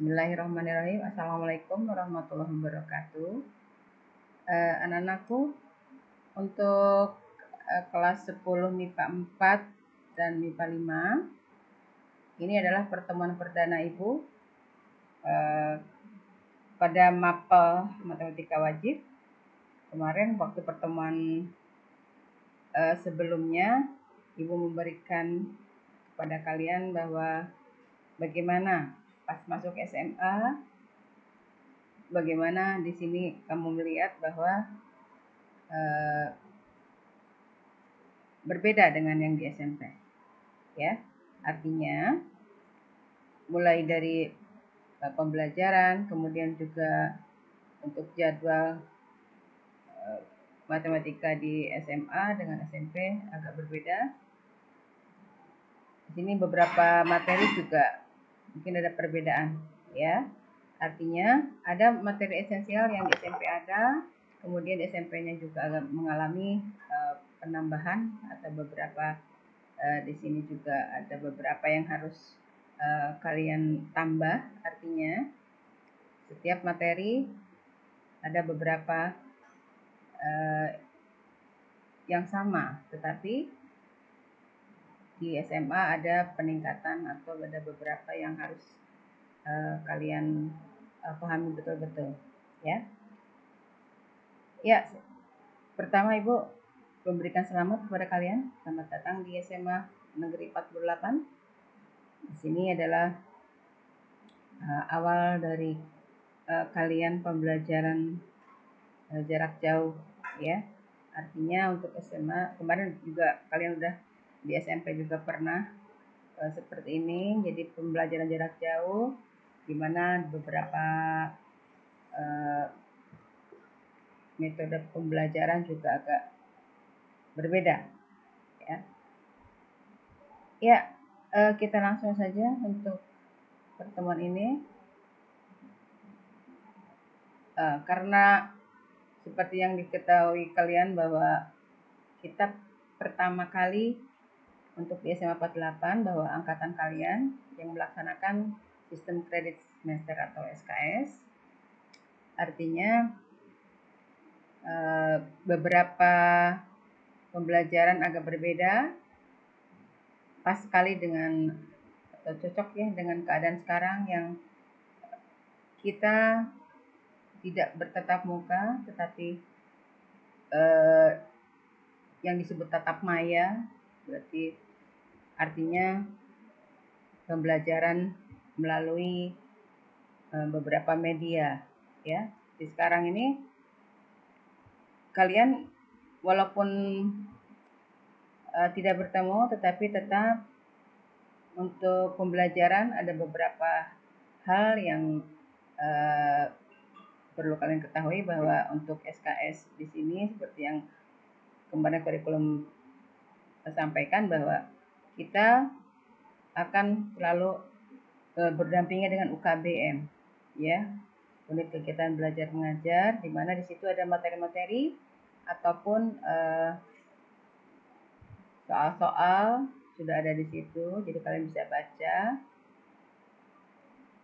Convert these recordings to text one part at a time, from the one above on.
Bismillahirrahmanirrahim. Assalamualaikum warahmatullahi wabarakatuh. Anak-anakku, untuk kelas 10 MIPA 4 dan MIPA 5, ini adalah pertemuan perdana Ibu pada mapel matematika wajib. Kemarin waktu pertemuan sebelumnya, Ibu memberikan kepada kalian bahwa bagaimana pas masuk SMA, bagaimana di sini kamu melihat bahwa berbeda dengan yang di SMP, ya. Artinya mulai dari pembelajaran, kemudian juga untuk jadwal matematika di SMA dengan SMP agak berbeda. Di sini beberapa materi juga mungkin ada perbedaan, ya. Artinya ada materi esensial yang di SMP ada, kemudian di SMP-nya juga agak mengalami penambahan atau beberapa di sini juga ada beberapa yang harus kalian tambah. Artinya setiap materi ada beberapa yang sama, tetapi di SMA ada peningkatan atau ada beberapa yang harus kalian pahami betul-betul, ya. Ya, pertama Ibu memberikan selamat kepada kalian. Selamat datang di SMA Negeri 48. Di sini adalah awal dari kalian pembelajaran jarak jauh, ya. Artinya untuk SMA kemarin juga kalian udah di SMP juga pernah seperti ini. Jadi pembelajaran jarak jauh di mana beberapa metode pembelajaran juga agak berbeda, ya. Ya, kita langsung saja untuk pertemuan ini. Karena seperti yang diketahui kalian bahwa kita pertama kali untuk di SMA 48 bahwa angkatan kalian yang melaksanakan sistem kredit semester atau SKS, artinya beberapa pembelajaran agak berbeda, pas sekali dengan atau cocok ya dengan keadaan sekarang yang kita tidak bertatap muka, tetapi yang disebut tatap maya, berarti artinya pembelajaran melalui beberapa media, ya. Di sekarang ini kalian walaupun tidak bertemu, tetapi tetap untuk pembelajaran ada beberapa hal yang perlu kalian ketahui bahwa untuk SKS di sini seperti yang kemarin kurikulum sampaikan bahwa kita akan selalu berdampingan dengan UKBM, ya, unit kegiatan belajar mengajar, di mana di situ ada materi-materi ataupun soal-soal sudah ada di situ, jadi kalian bisa baca,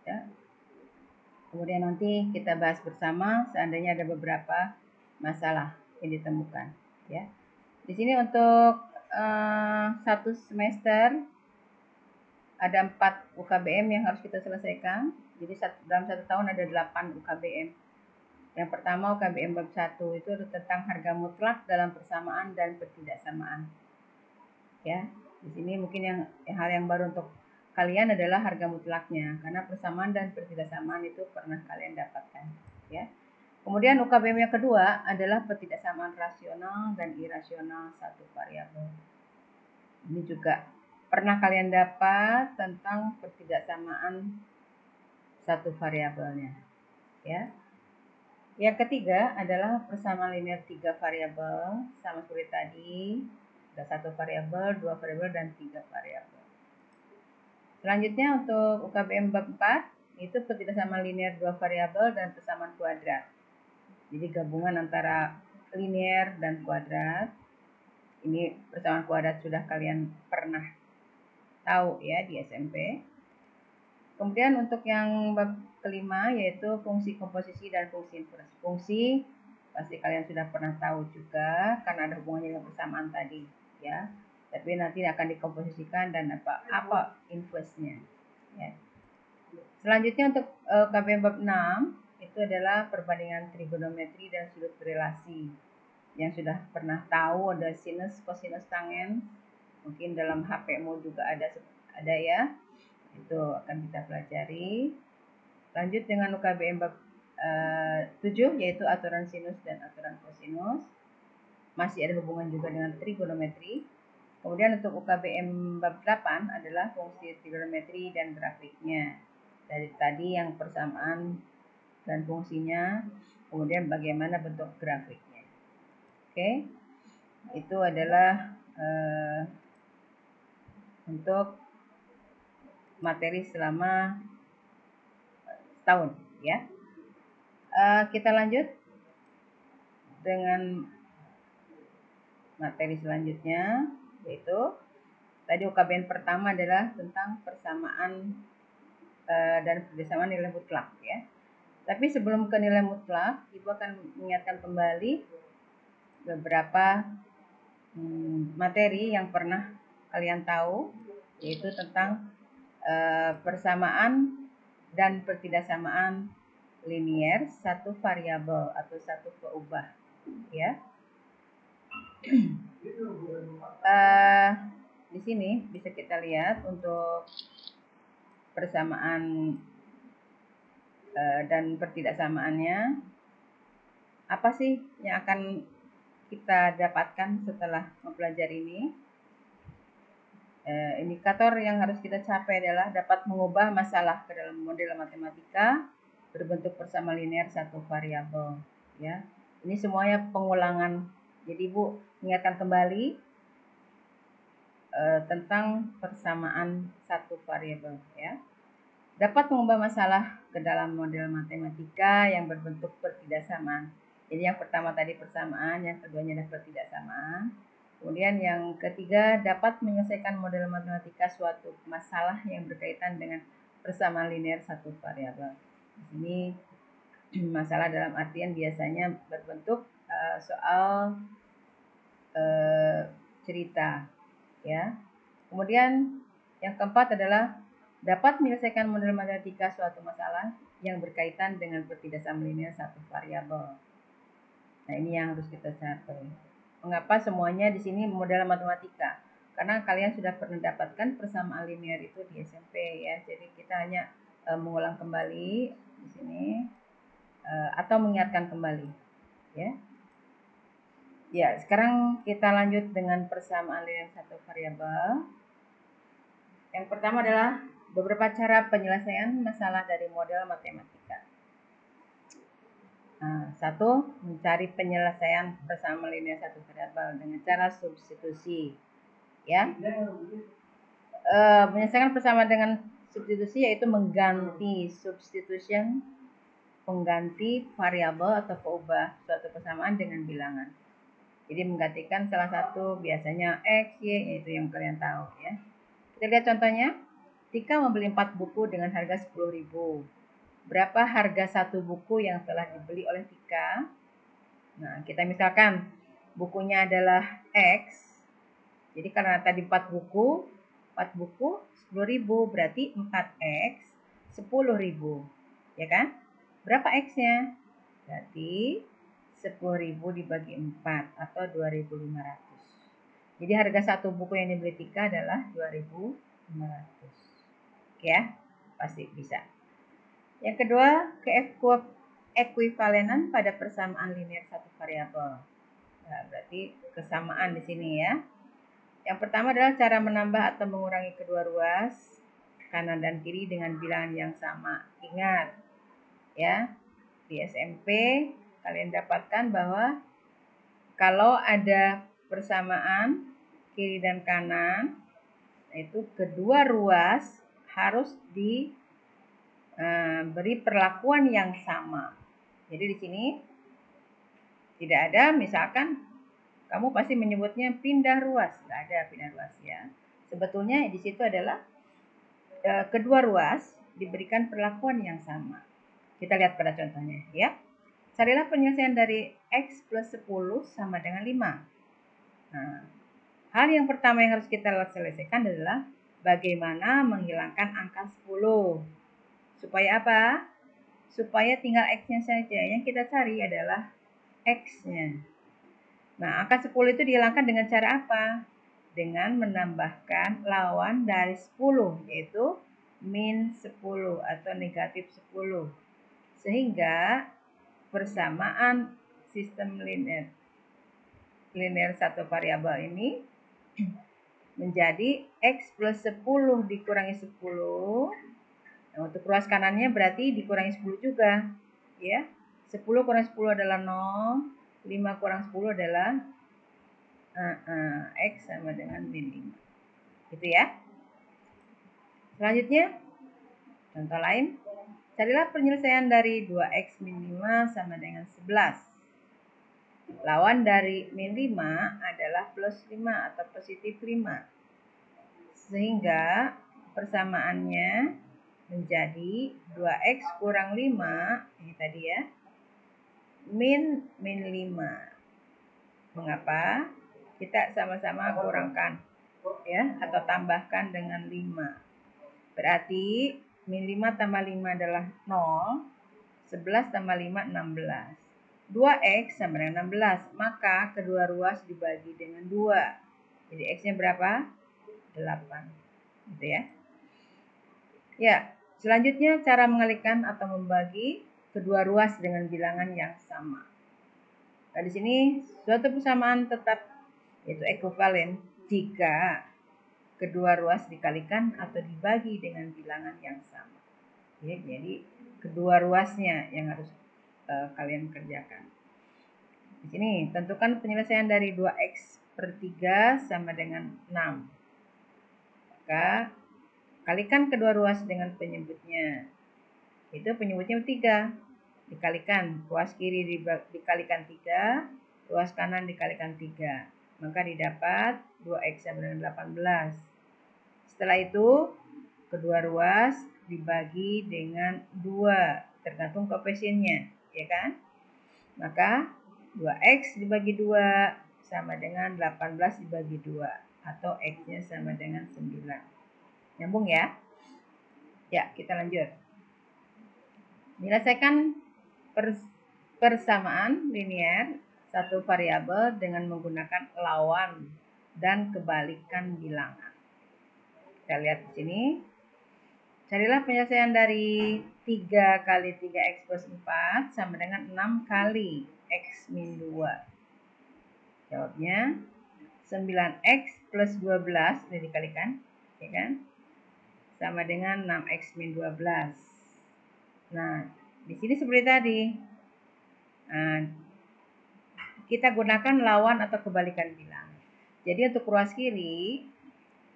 ya. Kemudian nanti kita bahas bersama seandainya ada beberapa masalah yang ditemukan, ya. Di sini untuk satu semester ada 4 UKBM yang harus kita selesaikan. Jadi dalam satu tahun ada 8 UKBM. Yang pertama UKBM bab 1 itu tentang harga mutlak dalam persamaan dan pertidaksamaan. Ya, di sini mungkin hal yang baru untuk kalian adalah harga mutlaknya, karena persamaan dan pertidaksamaan itu pernah kalian dapatkan, ya. Kemudian UKBM yang kedua adalah pertidaksamaan rasional dan irasional satu variabel. Ini juga pernah kalian dapat tentang pertidaksamaan satu variabelnya, ya. Yang ketiga adalah persamaan linear 3 variabel, sama seperti tadi, ada 1 variabel, 2 variabel, dan 3 variabel. Selanjutnya untuk UKBM bab 4 itu pertidaksamaan linear 2 variabel dan persamaan kuadrat. Jadi gabungan antara linear dan kuadrat. Ini persamaan kuadrat sudah kalian pernah tahu ya di SMP. Kemudian untuk yang bab kelima yaitu fungsi komposisi dan fungsi inverse. Fungsi pasti kalian sudah pernah tahu juga karena ada hubungannya dengan persamaan tadi, ya. Tapi nanti akan dikomposisikan dan apa inverse-nya, ya. Selanjutnya untuk KBM bab 6 itu adalah perbandingan trigonometri dan sudut relasi. Yang sudah pernah tahu ada sinus, kosinus, tangen. Mungkin dalam HP-mu juga ada ya. Itu akan kita pelajari. Lanjut dengan UKBM bab 7 yaitu aturan sinus dan aturan kosinus. Masih ada hubungan juga dengan trigonometri. Kemudian untuk UKBM bab 8 adalah fungsi trigonometri dan grafiknya. Dari tadi yang persamaan dan fungsinya, kemudian bagaimana bentuk grafiknya. Oke, itu adalah untuk materi selama setahun, ya. Kita lanjut dengan materi selanjutnya, yaitu tadi UKBM pertama adalah tentang persamaan dan persamaan nilai mutlak, ya. Tapi sebelum ke nilai mutlak, Ibu akan mengingatkan kembali beberapa materi yang pernah kalian tahu, yaitu tentang persamaan dan pertidaksamaan linier satu variabel atau satu peubah, ya. Di sini bisa kita lihat untuk persamaan dan pertidaksamaannya, apa sih yang akan kita dapatkan setelah mempelajari ini? Indikator yang harus kita capai adalah dapat mengubah masalah ke dalam model matematika berbentuk persamaan linear satu variabel, ya. Ini semuanya pengulangan. Jadi Ibu ingatkan kembali tentang persamaan satu variabel, ya. Dapat mengubah masalah ke dalam model matematika yang berbentuk pertidaksamaan. Jadi yang pertama tadi persamaan, yang keduanya adalah pertidaksamaan. Kemudian yang ketiga dapat menyelesaikan model matematika suatu masalah yang berkaitan dengan persamaan linear satu variabel. Di sini masalah dalam artian biasanya berbentuk soal cerita, ya. Kemudian yang keempat adalah dapat menyelesaikan model matematika suatu masalah yang berkaitan dengan pertidaksamaan linear satu variabel. Nah, ini yang harus kita capai. Mengapa semuanya di sini model matematika? Karena kalian sudah pernah dapatkan persamaan linear itu di SMP, ya. Jadi kita hanya mengulang kembali di sini atau mengingatkan kembali, ya. Ya, sekarang kita lanjut dengan persamaan linear satu variabel. Yang pertama adalah beberapa cara penyelesaian masalah dari model matematika. Satu, mencari penyelesaian persamaan linear satu variabel dengan cara substitusi, ya. Menyelesaikan persamaan dengan substitusi yaitu mengganti substitution, pengganti variabel atau peubah suatu persamaan dengan bilangan. Jadi menggantikan salah satu biasanya X, Y, yaitu yang kalian tahu, ya. Kita lihat contohnya. Tika membeli 4 buku dengan harga 10.000. Berapa harga satu buku yang telah dibeli oleh Tika? Nah, kita misalkan bukunya adalah X. Jadi karena tadi 4 buku 10.000 berarti 4X 10.000. Ya kan? Berapa X-nya? Berarti 10.000 dibagi 4 atau 2.500. Jadi harga satu buku yang dibeli Tika adalah 2.500. Oke, ya, pasti bisa. Yang kedua, keekuivalenan pada persamaan linear satu variabel. Nah, berarti kesamaan di sini, ya. Yang pertama adalah cara menambah atau mengurangi kedua ruas kanan dan kiri dengan bilangan yang sama. Ingat, ya, di SMP kalian dapatkan bahwa kalau ada persamaan kiri dan kanan, itu kedua ruas harus diberi perlakuan yang sama. Jadi di sini tidak ada, misalkan kamu pasti menyebutnya pindah ruas, nggak ada pindah ruas, ya. Sebetulnya di situ adalah kedua ruas diberikan perlakuan yang sama. Kita lihat pada contohnya ya. Carilah penyelesaian dari X plus 10 sama dengan 5. Nah, hal yang pertama yang harus kita selesaikan adalah bagaimana menghilangkan angka 10. Supaya apa? Supaya tinggal X-nya saja. Yang kita cari adalah X-nya. Nah, angka 10 itu dihilangkan dengan cara apa? Dengan menambahkan lawan dari 10, yaitu min 10 atau negatif 10. Sehingga persamaan sistem linear satu variabel ini menjadi X plus 10 dikurangi 10. Nah, untuk ruas kanannya berarti dikurangi 10 juga. Ya, 10 kurang 10 adalah 0, 5 kurang 10 adalah X sama dengan min 5. Gitu ya. Selanjutnya, contoh lain. Carilah penyelesaian dari 2X min 5 sama dengan 11. Lawan dari min 5 adalah plus 5 atau positif 5. Sehingga persamaannya menjadi 2X kurang 5, ini tadi ya, min 5. Mengapa? Kita sama-sama kurangkan ya, atau tambahkan dengan 5. Berarti min 5 tambah 5 adalah 0, 11 tambah 5, 16. 2X sama dengan 16, maka kedua ruas dibagi dengan 2. Jadi X-nya berapa? 8. Gitu ya. Ya, selanjutnya cara mengalihkan atau membagi kedua ruas dengan bilangan yang sama. Nah, di sini suatu persamaan tetap yaitu ekuivalen jika kedua ruas dikalikan atau dibagi dengan bilangan yang sama. Ya, jadi kedua ruasnya yang harus kalian kerjakan. Di sini tentukan penyelesaian dari 2X per 3 sama dengan 6. Maka kalikan kedua ruas dengan penyebutnya. Itu penyebutnya 3. Dikalikan ruas kiri dikalikan 3, ruas kanan dikalikan 3. Maka didapat 2X sama dengan 18. Setelah itu kedua ruas dibagi dengan 2, tergantung koefisiennya, ya kan? Maka 2X dibagi 2 sama dengan 18 dibagi 2, atau X-nya sama dengan 9. Nyambung ya? Ya, kita lanjut. Menyelesaikan persamaan linear satu variabel dengan menggunakan lawan dan kebalikan bilangan. Kita lihat di sini. Carilah penyelesaian dari 3 kali 3X plus 4 sama dengan 6 kali X min 2. Jawabnya 9X plus 12, ini dikalikan, ya kan? Sama dengan 6X min 12. Nah, di sini seperti tadi. Nah, kita gunakan lawan atau kebalikan bilangan. Jadi untuk ruas kiri,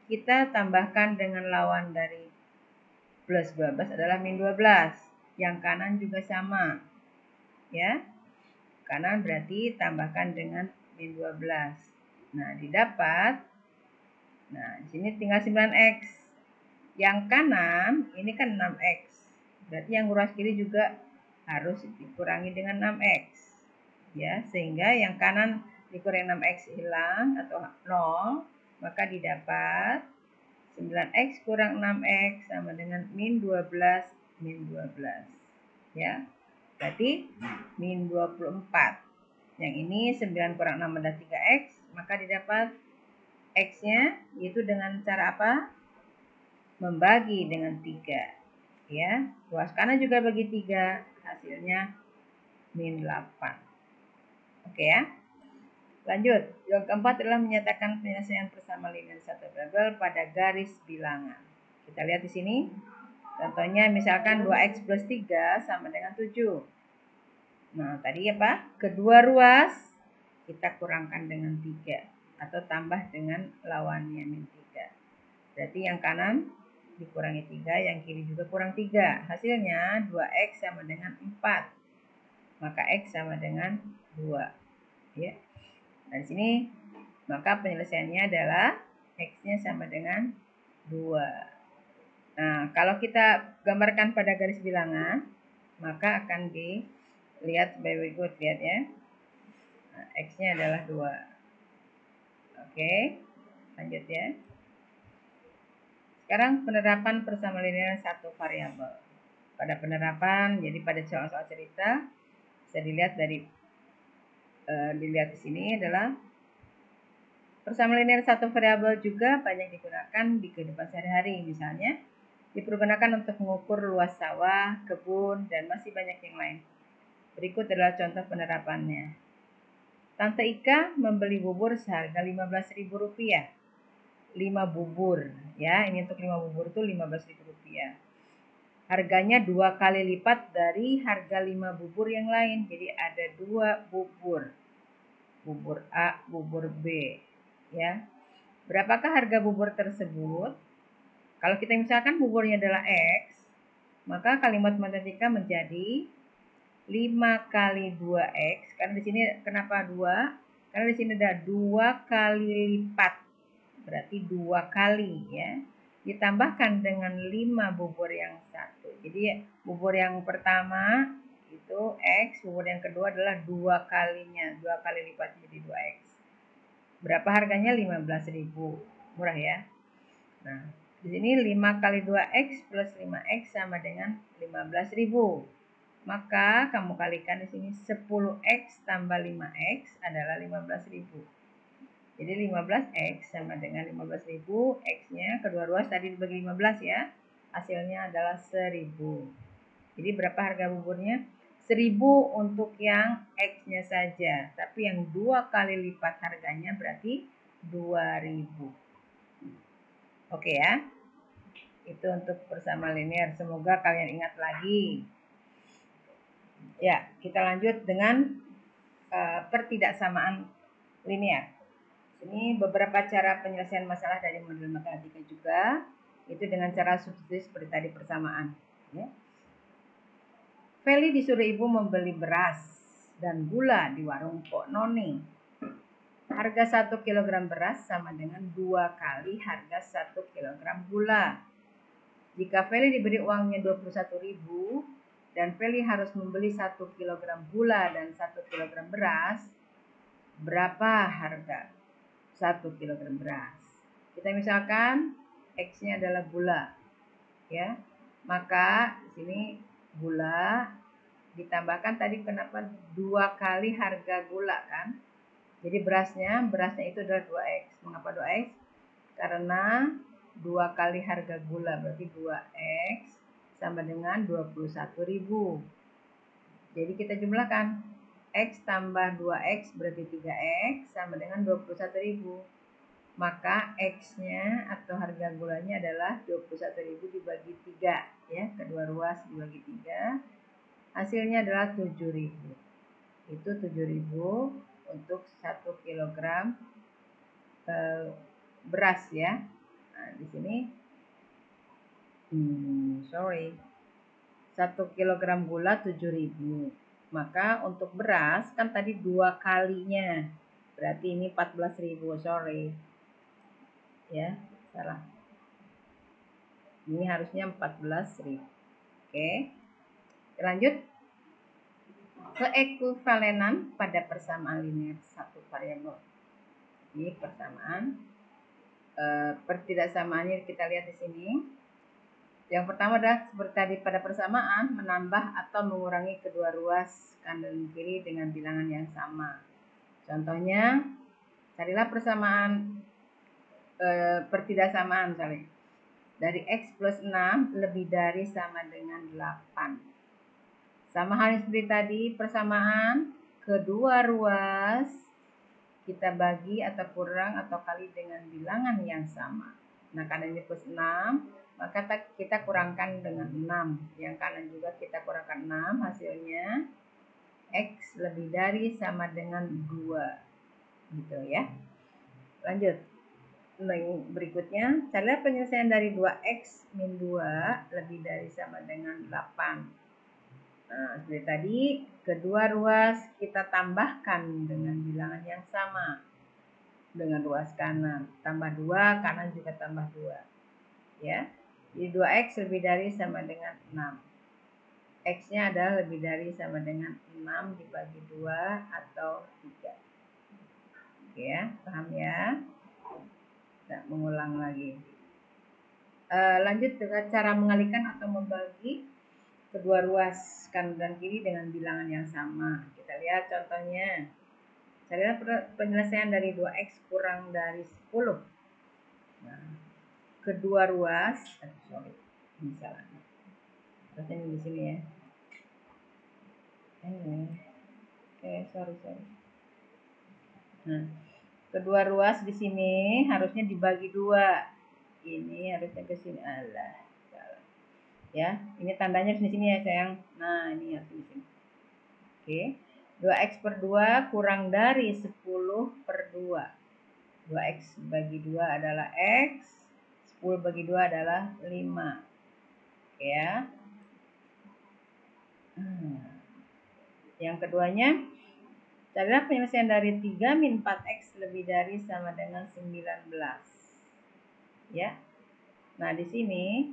kita tambahkan dengan lawan dari plus 12 adalah min 12. Yang kanan juga sama. Ya. Kanan berarti tambahkan dengan min 12. Nah, didapat. Nah, di sini tinggal 9X. Yang kanan ini kan 6X. Berarti yang ruas kiri juga harus dikurangi dengan 6X. Ya, sehingga yang kanan dikurangi 6X hilang atau 0, maka didapat 9X kurang 6X sama dengan min 12 min 12. Ya. Berarti min 24. Yang ini 9 kurang 6 adalah 3X, maka didapat X-nya yaitu dengan cara apa? Membagi dengan 3. Ya. Ruas kanan juga bagi 3, hasilnya min 8. Oke ya. Lanjut, yang keempat adalah menyatakan penyelesaian persamaan linear satu variabel pada garis bilangan. Kita lihat di sini. Contohnya misalkan 2X plus 3 sama dengan 7. Nah, tadi apa? Kedua ruas kita kurangkan dengan 3 atau tambah dengan lawannya min 3. Berarti yang kanan dikurangi 3, yang kiri juga kurang 3. Hasilnya 2X sama dengan 4. Maka X sama dengan 2. Ya. Nah, di sini maka penyelesaiannya adalah X-nya sama dengan 2. Nah, kalau kita gambarkan pada garis bilangan, maka akan dilihat sebagai berikut. Lihat ya. Nah, X-nya adalah 2. Oke, lanjut ya. Sekarang penerapan persamaan linear satu variabel. Pada penerapan, jadi pada soal-soal cerita, bisa dilihat dari dilihat di sini adalah persamaan linear satu variabel juga banyak digunakan di kehidupan sehari-hari. Misalnya, dipergunakan untuk mengukur luas sawah, kebun, dan masih banyak yang lain. Berikut adalah contoh penerapannya. Tante Ika membeli bubur seharga Rp15.000. 5 bubur, ya. Ini untuk 5 bubur itu Rp15.000. Harganya 2 kali lipat dari harga 5 bubur yang lain. Jadi ada 2 bubur. Bubur A, bubur B, ya. Berapakah harga bubur tersebut? Kalau kita misalkan buburnya adalah X, maka kalimat matematika menjadi 5 kali 2X. Karena di sini kenapa 2? Karena di sini ada 2 kali lipat. Berarti 2 kali ya. Ditambahkan dengan 5 bubur yang satu. Jadi bubur yang pertama itu X, bubur yang kedua adalah 2 kalinya. 2 kali lipat jadi 2X. Berapa harganya? 15.000. Murah ya. Nah, di sini 5 kali 2X plus 5X sama dengan 15.000. Maka kamu kalikan di sini 10X tambah 5X adalah 15.000. Jadi 15X sama dengan 15.000, X-nya kedua ruas tadi dibagi 15 ya. Hasilnya adalah 1.000. Jadi berapa harga buburnya? 1.000 untuk yang X-nya saja. Tapi yang 2 kali lipat harganya berarti 2.000. Oke ya. Itu untuk persamaan linear. Semoga kalian ingat lagi. Ya, kita lanjut dengan pertidaksamaan linear. Ini beberapa cara penyelesaian masalah dari modul matematika juga. Itu dengan cara substitusi seperti tadi persamaan. Ya. Feli disuruh ibu membeli beras dan gula di warung Pok Noni. Harga 1 kg beras sama dengan 2 kali harga 1 kg gula. Jika Feli diberi uangnya 21.000 dan Feli harus membeli 1 kg gula dan 1 kg beras, berapa harga 1 kg beras? Kita misalkan X-nya adalah gula, ya. Maka di sini gula ditambahkan tadi kenapa 2 kali harga gula kan? Jadi berasnya itu adalah 2X. Mengapa 2X? Karena 2 kali harga gula berarti 2X sama dengan 21.000. Jadi kita jumlahkan X tambah 2X berarti 3X sama dengan 21.000. Maka X-nya atau harga gulanya adalah 21.000 dibagi 3 ya, kedua ruas dibagi 3. Hasilnya adalah 7.000. Itu 7.000 untuk 1 kg beras ya. Nah, di sini 1 kg gula 7.000. Maka untuk beras kan tadi 2 kalinya. Berarti ini 14.000, sorry. Ya, salah. Ini harusnya 14.000. Oke. Lanjut. Keekivalenan pada persamaan linear satu variabel. Ini persamaan. Pertidaksamaannya kita lihat di sini. Yang pertama adalah seperti tadi pada persamaan, menambah atau mengurangi kedua ruas kanan dan kiri dengan bilangan yang sama. Contohnya, carilah persamaan pertidaksamaan misalnya. Dari X plus 6 lebih dari sama dengan 8. Sama halnya seperti tadi, persamaan kedua ruas kita bagi atau kurang atau kali dengan bilangan yang sama. Nah, karena ini plus 6, maka kita kurangkan dengan 6. Yang kanan juga kita kurangkan 6, hasilnya X lebih dari sama dengan 2. Gitu ya. Lanjut. Berikutnya, carilah penyelesaian dari 2X min 2 lebih dari sama dengan 8. Nah, seperti tadi, kedua ruas kita tambahkan dengan bilangan yang sama. Dengan ruas kanan. Tambah 2, kanan juga tambah 2. Ya. Jadi 2x lebih dari sama dengan 6. X-nya adalah lebih dari sama dengan 6 dibagi 2 atau 3. Oke ya, paham ya? Tidak mengulang lagi. Lanjut dengan cara mengalihkan atau membagi kedua ruas kanan dan kiri dengan bilangan yang sama. Kita lihat contohnya. Carilah penyelesaian dari 2x kurang dari 10. Nah, kedua ruas, ini salah. Harusnya di sini ya. Sorry. Nah, kedua ruas di sini harusnya dibagi 2. Ini harusnya ke sini. Alah, salah. Ya, ini tandanya di sini ya, sayang. Nah, ini harus di sini. Oke. 2x per 2 kurang dari 10 per 2. 2x bagi 2 adalah x. 10 bagi 2 adalah 5. Oke ya. Yang keduanya, carilah penyelesaian dari 3 min 4x lebih dari sama dengan 19. Ya. Nah, di sini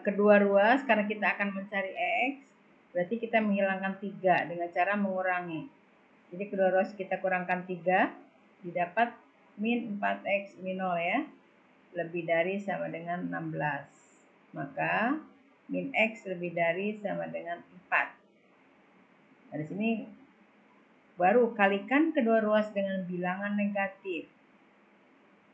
kedua ruas karena kita akan mencari x, berarti kita menghilangkan 3 dengan cara mengurangi. Jadi kedua ruas kita kurangkan 3, didapat min 4x min 0 ya. Lebih dari sama dengan 16. Maka min x lebih dari sama dengan 4. Nah, di sini baru kalikan kedua ruas dengan bilangan negatif.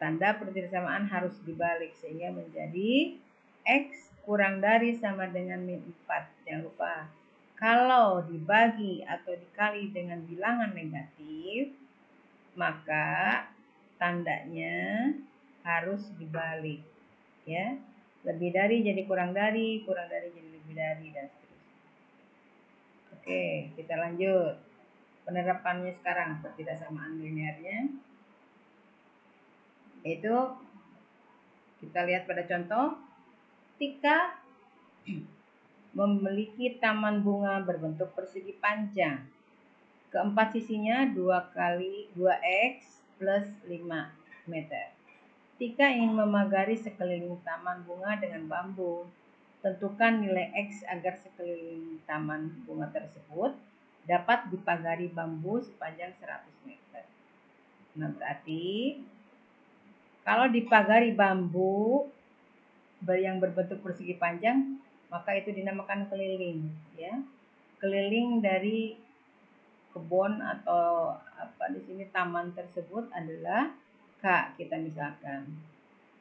Tanda persamaan harus dibalik sehingga menjadi x kurang dari sama dengan min 4. Jangan lupa, kalau dibagi atau dikali dengan bilangan negatif, maka tandanya harus dibalik. Ya, lebih dari jadi kurang dari jadi lebih dari, dan seterusnya. Oke, kita lanjut. Penerapannya sekarang ketidaksamaan linearnya, yaitu kita lihat pada contoh. Tika memiliki taman bunga berbentuk persegi panjang. Keempat sisinya 2 kali 2x plus 5 meter. Tika ingin memagari sekeliling taman bunga dengan bambu. Tentukan nilai x agar sekeliling taman bunga tersebut dapat dipagari bambu sepanjang 100 meter. Nah, berarti kalau dipagari bambu yang berbentuk persegi panjang, maka itu dinamakan keliling, ya. Keliling dari kebun atau apa di sini taman tersebut adalah K, kita misalkan.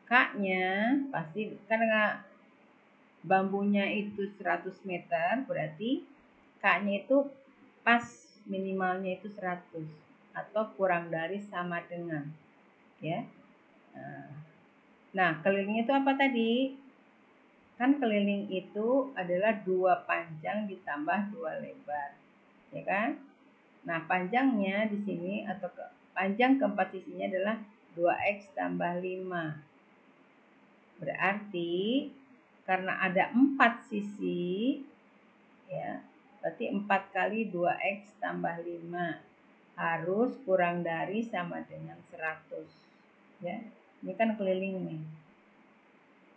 K-nya pasti karena bambunya itu 100 meter, berarti K-nya itu pas minimalnya itu 100 atau kurang dari sama dengan, ya. Nah, kelilingnya itu apa tadi? Kan keliling itu adalah 2 panjang ditambah 2 lebar, ya kan? Nah, panjangnya di sini atau panjang keempat sisinya adalah 2x tambah 5. Berarti karena ada 4 sisi, ya, berarti 4 kali 2x tambah 5 harus kurang dari sama dengan 100. Ya, ini kan keliling nih.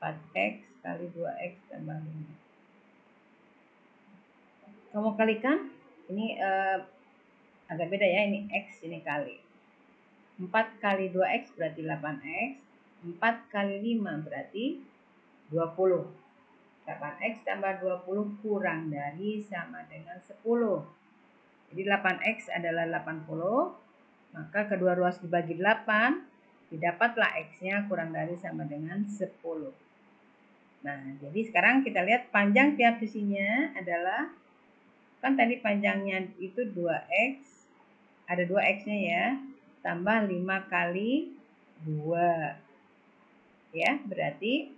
4x kali 2x tambah 5. Kamu kalikan, ini agak beda ya, ini x, ini kali. 4 kali 2x berarti 8x. 4 kali 5 berarti 20. 8x tambah 20 kurang dari sama dengan 10. Jadi 8x adalah 80. Maka kedua ruas dibagi 8, didapatlah x-nya kurang dari sama dengan 10. Nah, jadi sekarang kita lihat panjang tiap sisinya adalah, kan tadi panjangnya itu 2x, ada 2x-nya ya, tambah 5 kali 2. Ya, berarti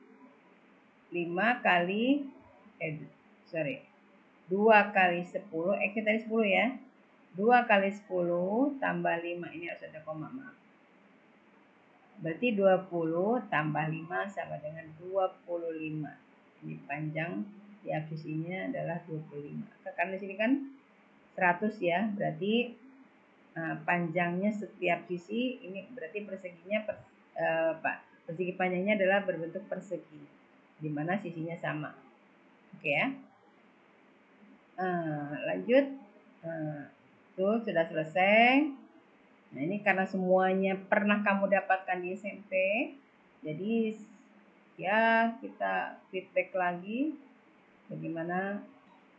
5 kali 2 kali 10, x-nya tadi 10 ya. 2 kali 10 tambah 5, ini harus ada koma, maaf. Berarti 20 tambah 5 sama dengan 25. Ini panjang tiap sisinya adalah 25. Karena di sini kan 100 ya, berarti panjangnya setiap sisi ini berarti perseginya persegi panjangnya adalah berbentuk persegi. di mana sisinya sama. Oke ya. Lanjut. Tuh sudah selesai. Nah, ini karena semuanya pernah kamu dapatkan di SMP, jadi ya kita feedback lagi bagaimana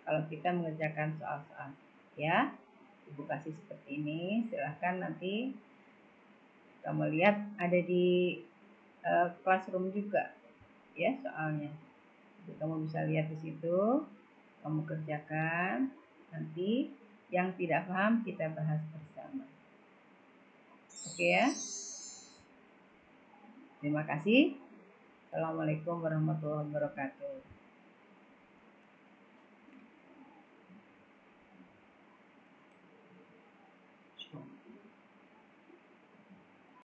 kalau kita mengerjakan soal-soal. Ya, Ibu kasih seperti ini. Silahkan nanti kamu lihat ada di classroom juga ya soalnya. Jadi kamu bisa lihat di situ, kamu kerjakan. Nanti yang tidak paham kita bahas bersama. Oke ya. Terima kasih. Assalamualaikum warahmatullahi wabarakatuh.